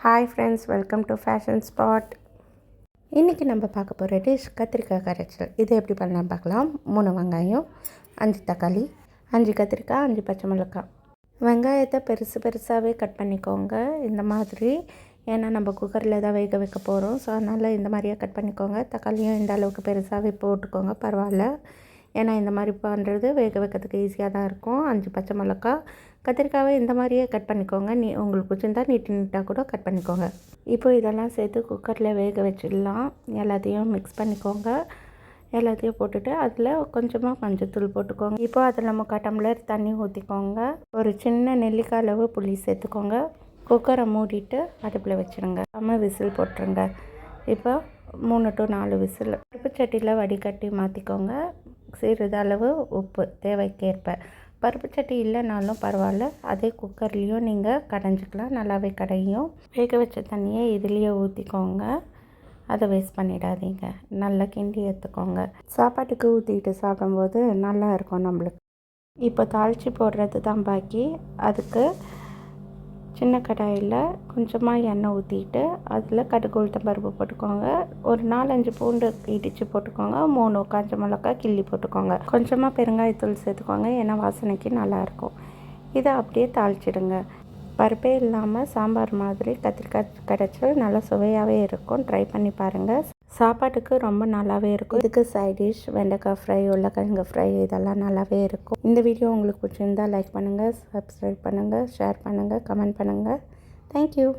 Hi friends, welcome to fashion spot. இன்றைக்கி நம்ம பார்க்க போகிற டிஷ் கத்திரிக்காய் கரைச்சல். இது எப்படி பண்ணலாம் பார்க்கலாம். 3 வெங்காயம், 5 தக்காளி, 5 கத்திரிக்காய், 5 பச்சை மிளகாய். வெங்காயத்தை பெருசாகவே கட் பண்ணிக்கோங்க இந்த மாதிரி. ஏன்னா நம்ம குக்கரில் தான் வேக வைக்க போகிறோம். ஸோ அதனால் இந்த மாதிரியே கட் பண்ணிக்கோங்க. தக்காளியும் இந்த அளவுக்கு பெருசாகவே போட்டுக்கோங்க, பரவாயில்ல. ஏன்னா இந்த மாதிரி பண்ணுறது வேக வைக்கிறதுக்கு ஈஸியாக தான் இருக்கும். 5 பச்சை மிளகா. கத்திரிக்காவை இந்த மாதிரியே கட் பண்ணிக்கோங்க. உங்களுக்கு பிடிச்சிருந்தா நீட்டாக கூட கட் பண்ணிக்கோங்க. இப்போ இதெல்லாம் சேர்த்து குக்கரில் வேக வச்சிடலாம். எல்லாத்தையும் மிக்ஸ் பண்ணிக்கோங்க. எல்லாத்தையும் போட்டுட்டு அதில் கொஞ்சமாக மஞ்சத்தூள் போட்டுக்கோங்க. இப்போ அதில் 3/4 டம்ளர் தண்ணி ஊற்றிக்கோங்க. ஒரு சின்ன நெல்லிக்காய் அளவு புளி சேர்த்துக்கோங்க. குக்கரை மூடிட்டு அடுப்பில் வச்சுருங்க. விசில் போட்டுருங்க. இப்போ 3 to 4 விசில். பருப்பு சட்டியில் வடிகட்டி மாற்றிக்கோங்க. சிறிதளவு உப்பு தேவைக்கேற்ப. பருப்பு சட்டி இல்லைனாலும் பரவாயில்ல, அதே குக்கர்லேயும் நீங்கள் கடைஞ்சிக்கலாம். நல்லாவே கடையும். வேக வச்ச தண்ணியை இதுலேயே ஊற்றிக்கோங்க. அதை வேஸ்ட் பண்ணிடாதீங்க. நல்லா கிண்டி எடுத்துக்கோங்க. சாப்பாட்டுக்கு ஊற்றிக்கிட்டு சாப்பிடும்போது நல்லா இருக்கும் நம்மளுக்கு. இப்போ தாளித்து போடுறது தான் பாக்கி. அதுக்கு சின்ன கடாயில் கொஞ்சமாக எண்ணெய் ஊற்றிட்டு அதில் கடுகு உளுத்தம் பருப்பு போட்டுக்கோங்க. ஒரு 4-5 பூண்டு இடித்து போட்டுக்கோங்க. 3 காஞ்ச மிளகாய் கிள்ளி போட்டுக்கோங்க. கொஞ்சமாக பெருங்காயத்தூள் சேர்த்துக்கோங்க, ஏன்னா வாசனைக்கு நல்லாயிருக்கும். இதை அப்படியே தாளிச்சிடுங்க. பருப்பே இல்லாமல் சாம்பார் மாதிரி கத்திரிக்காய் கரைச்சல் நல்லா சுவையாகவே இருக்கும். ட்ரை பண்ணி பாருங்கள். சாப்பாட்டுக்கு ரொம்ப நல்லாவே இருக்கும். இதுக்கு சைட் டிஷ் வெண்டைக்காய் ஃப்ரை, உருளைக்கிழங்கு ஃப்ரை இதெல்லாம் நல்லாவே இருக்கும். இந்த வீடியோ உங்களுக்கு பிடிச்சிருந்தால் லைக் பண்ணுங்கள், சப்ஸ்கிரைப் பண்ணுங்கள், ஷேர் பண்ணுங்கள், கமெண்ட் பண்ணுங்கள். தேங்க்யூ.